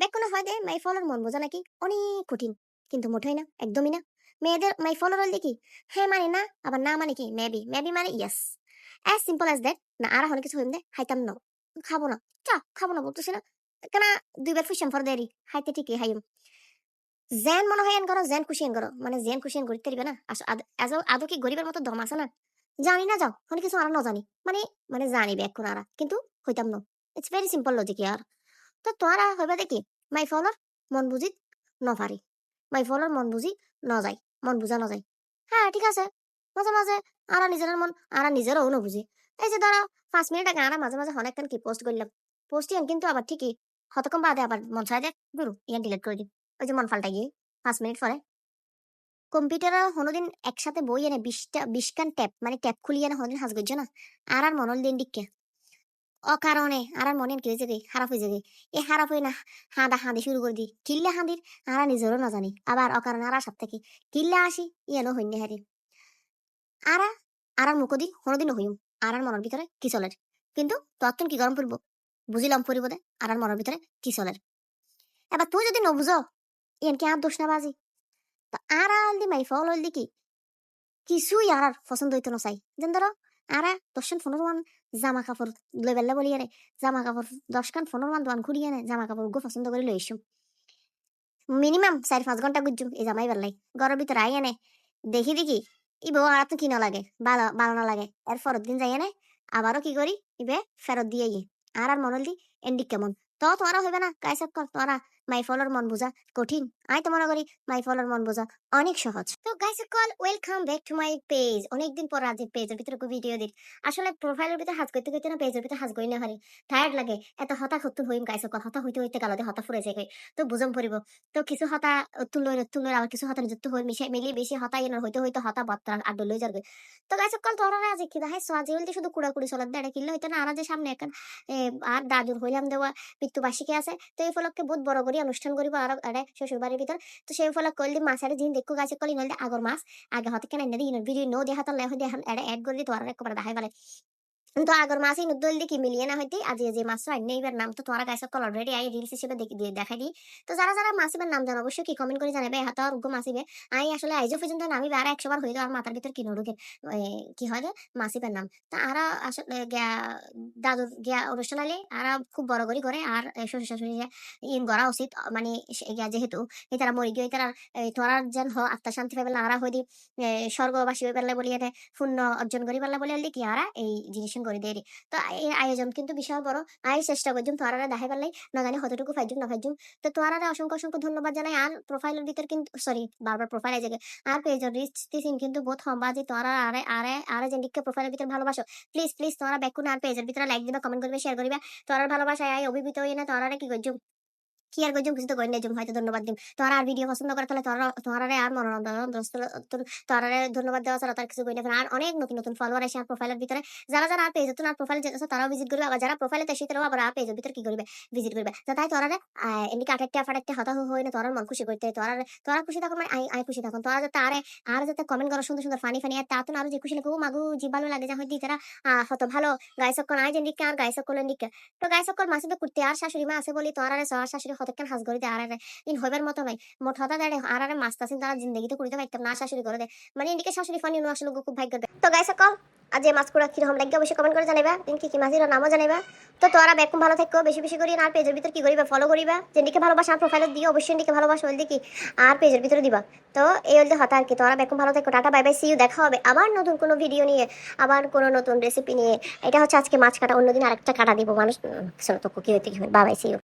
Back কোনো হয় দে মাই ফলোর মন বোঝা নাকি অনেক কঠিন, কিন্তু মোটেই না, একদমই না। মেয়েদের মাই ফলোর হলে কি হ্যাঁ মানে না, আবার না মানে কি মেবি, মেবি মানে yes, as simple as that. না আর হলে কিছু হইম দে হাইতাম না, খাবো না, চা খাবো না বলতেছি না কেন, দুইবার ফুসাম ফর দেরি হাইতে ঠিকই হাইম। জেন মনে হয় এন করো, জেন খুশি এন করো, মানে জেন খুশি এন করতে পারবে না। আদৌ কি গরিবের মতো দম আছে না? জানি না যাও মানে কিছু আর না জানি, মানে মানে জানি ব্যাক কোন আরা কিন্তু হইতাম না। ইটস ভেরি সিম্পল লজিক ইয়ার। তো তোরা হইবা দেখি মাই ফলোর মন বুঝি নভারি, মাই ফলোর মন বুঝি ন যায়, মন বুঝা ন যায়। হ্যাঁ ঠিক আছে, মাঝে মাঝে আরা নিজের মন আরা নিজেরও ন বুঝি। এই যে ধরো 5 মিনিট আগে আরা মাঝে মাঝে অনেকক্ষণ কি পোস্ট করলাম, পোস্ট ইয়ান কিন্তু আবার ঠিকই হতকম বাদে আবার মন চায় দেখ গুরু ইয়ান ডিলিট করে দিই। ওই যে মন পাল্টাই গিয়ে 5 মিনিট পরে কম্পিউটারে কোনোদিন একসাথে বই এনে 20খান ট্যাব মানে ট্যাব খুলিয়ে এনে কোনোদিন হাজ করছো না। আর মনল দিন দিকে অকারণে আর মনে কি হয়েছে রে খারাপ হয়ে যাবে, এ খারাপ হয়ে না হাঁদা হাঁদি শুরু করে দি কিল্লে হাঁদির আরা নিজেরও না জানি, আবার অকারণে আর সব থেকে কিল্লে আসি ইয়েনো হইনে হারি আরা আরার মুখ দি কোনোদিন হইম। আরার মনের ভিতরে কি চলের, কিন্তু তখন কি গরম পড়বো বুঝিলাম পড়িব দে আরার মনের ভিতরে কি চলের। এবার তুই যদি নবুঝো ইয়ান কি আর দোষ না বাজি, তো আর আলদি মাই ফল হইল কি কিছুই আর পছন্দ হইতো না চাই। যেন ধরো আরা 10খান 15 মান জামা কাপড় লই বেলা বলি আরে জামা কাপড় 10খান 15 মান দোয়ান ঘুরিয়ে এনে জামা কাপড় গো পছন্দ করে লই এসুম। মিনিমাম 4-5 ঘন্টা গুজুম এই জামাই বেলাই ঘরের ভিতরে আই এনে দেখি দেখি ইবো আর তো কি না লাগে, ভালো ভালো না লাগে, এর পরের দিন যাই এনে আবারও কি করি ইবে ফেরত দিয়ে গিয়ে আর মনল দি এন্ডিক কেমন। তো তোরা হইবে না কাইসব কর তোরা মাই ফলোর মন বোঝা কঠিন, আই তো মনে করি মাই ফলোর মন বোঝা অনেক সহজ। তো guys call welcome back to my page, অনেকদিন পর আজ পেজের ভিতরে ভিডিও দিই। আসলে প্রোফাইলের ভিতরে হাজ করতে করতে না পেজের ভিতরে হাজ করি না হারি টায়ার্ড লাগে, এত হতা হত্যু হইম গাইস কল হতা হইতে হইতে গালতে হতা ফুরে যায়। তো বুঝম পড়িব, তো কিছু হতা তুলর আবার কিছু হতা যুক্ত হই মিশে মিলিয়ে বেশি হতা ইন হইতে হইতে হতা বত্তা আড্ডল লই যাবে। তো গাইস কল তোরা আজ কি দেখাই সোয়াজি হইতে শুধু কুড়াকুড়ি চলার দেড়ে কিনলে হইতো না আর যে সামনে এখন আর দাদুর হইলাম দেওয়া মৃত্যুবার্ষিকী আছে, তো এই উপলক্ষে বহুত বড় করে অনুষ্ঠান করিব আর আরে শ্বশুর বাড়ির ভিতর। তো সেই উপলক্ষে কইলি মাছের দিন দেখো গাছে কলি নইলে আগর মাছ আগে হতে কেন ভিডিও নো দেখা তো লেহ দেখা এড করে দিত আর একবার দেখাই বলে। তো আগর মাসই নুদল দি কি মিলিয়ে না হইতে আজ যে মাছ আই নেইবার নাম তো তোরা guys call already I reels হিসেবে দেখি দিয়ে দেখাই দি। তো যারা যারা মাসিবের নাম জানো অবশ্যই কি কমেন্ট করে জানাবে হাতা আর উগ্র মাসিবে। আই আসলে আইজো পর্যন্ত নামি আর 100 বার হইলো আর মাথার ভিতর কি নড়ুকে কি হয় যে মাসিবের নাম। তা আরা আসলে গিয়া দাদুর গিয়া অনুষ্ঠান আলে আরা খুব বড় করে আর শ্বশুর শাশুড়ি ইন করা উচিত, মানে গিয়া যেহেতু এই তারা মরি গিয়ে তারা তোরা যেন আত্মা শান্তি পাইবে না আরা হইদি স্বর্গবাসী হয়ে পেলে বলি পুণ্য অর্জন করি পারলে বলে কি আরা এই জিনিস করে দেরি। তো এই আয়োজন কিন্তু বিশাল বড়, আই চেষ্টা করছুম তোরা দেখাই পারলে না জানি কতটুকু ফাইজুম না ফাইজুম। তো তোরা অসংখ্য অসংখ্য ধন্যবাদ জানাই আর প্রোফাইলের ভিতর কিন্তু সরি বারবার প্রোফাইল এই জায়গায় আর পেজের রিচ দিছিন কিন্তু বহুত সম্ভব যে তোরা আরে আরে আরে যে লিখকে প্রোফাইলের ভিতর ভালোবাসো প্লিজ প্লিজ তোরা ব্যাকুন আর পেজের ভিতরে লাইক দিবা কমেন্ট করবে শেয়ার করিবা। তোরার ভালোবাসায় আই অভিভূত হই না তোরা কি করছুম কি আর গজম কিছু তো করি না জম হয়তো ধন্যবাদ দিম তোরা আর ভিডিও পছন্দ করে তাহলে তোরারে আর মনোরঞ্জন তোরারে ধন্যবাদ দেওয়া ছাড়া তার কিছু করি না। আর অনেক নতুন নতুন ফলোয়ার আসে আর প্রোফাইলের ভিতরে যারা যারা আর পেজ আর প্রোফাইল যেতে তারাও ভিজিট করবে, আবার যারা প্রোফাইলে তেসি তারাও আবার আর পেজের ভিতরে কি করবে ভিজিট করবে। তো তাই তোরারে এমনি ফাটাইতে হতা হই না তোরার মন খুশি করতে তোরা খুশি থাকুন মানে আই খুশি থাকুন। তোরা যাতে আর যাতে কমেন্ট করো সুন্দর সুন্দর ফানি ফানি আর তা তো আরো যে খুশি লাগে ও মাগু জি ভালো লাগে যা হয়তো তারা হত ভালো গাইসক কোন আই জেন্ডিকে আর গাইসক কোন দিকে। তো গাইসক কোন মাসিবে করতে আর শাশুড়ি মা আছে বলি তোরারে শাশুড়ি হতকেন হাস করে আর ইন হইবার মতো নাই মোট হতা দাঁড়ে আর মাস্তাসিন তারা জিন্দগিতে করিতে পারতাম না শাশুড়ি করে দে, মানে ইন্ডিকে শাশুড়ি ফানি আসলে খুব ভাগ্য দেয়। তো গাইস কল আজ এই মাছ কুড়া কিরকম লাগে অবশ্যই কমেন্ট করে জানাইবা, কি কি মাছের নামও জানাইবা। তো তোরা বেকুম ভালো থাকো বেশি বেশি করি আর পেজের ভিতর কি করিবা ফলো করিবা, যেদিকে ভালোবাসা প্রোফাইলে দিও অবশ্যই ইন্ডিকে ভালোবাসা হল দেখি আর পেজের ভিতরে দিবা। তো এই হলতে হতা আর কি তোরা বেকুম ভালো থাকো tata bye bye see you, দেখা হবে আবার নতুন কোনো ভিডিও নিয়ে আবার কোনো নতুন রেসিপি নিয়ে। এটা হচ্ছে আজকে মাছ কাটা, অন্যদিন আরেকটা কাটা দিব মানুষ তো কি হইতে বাই বাই সি ইউ।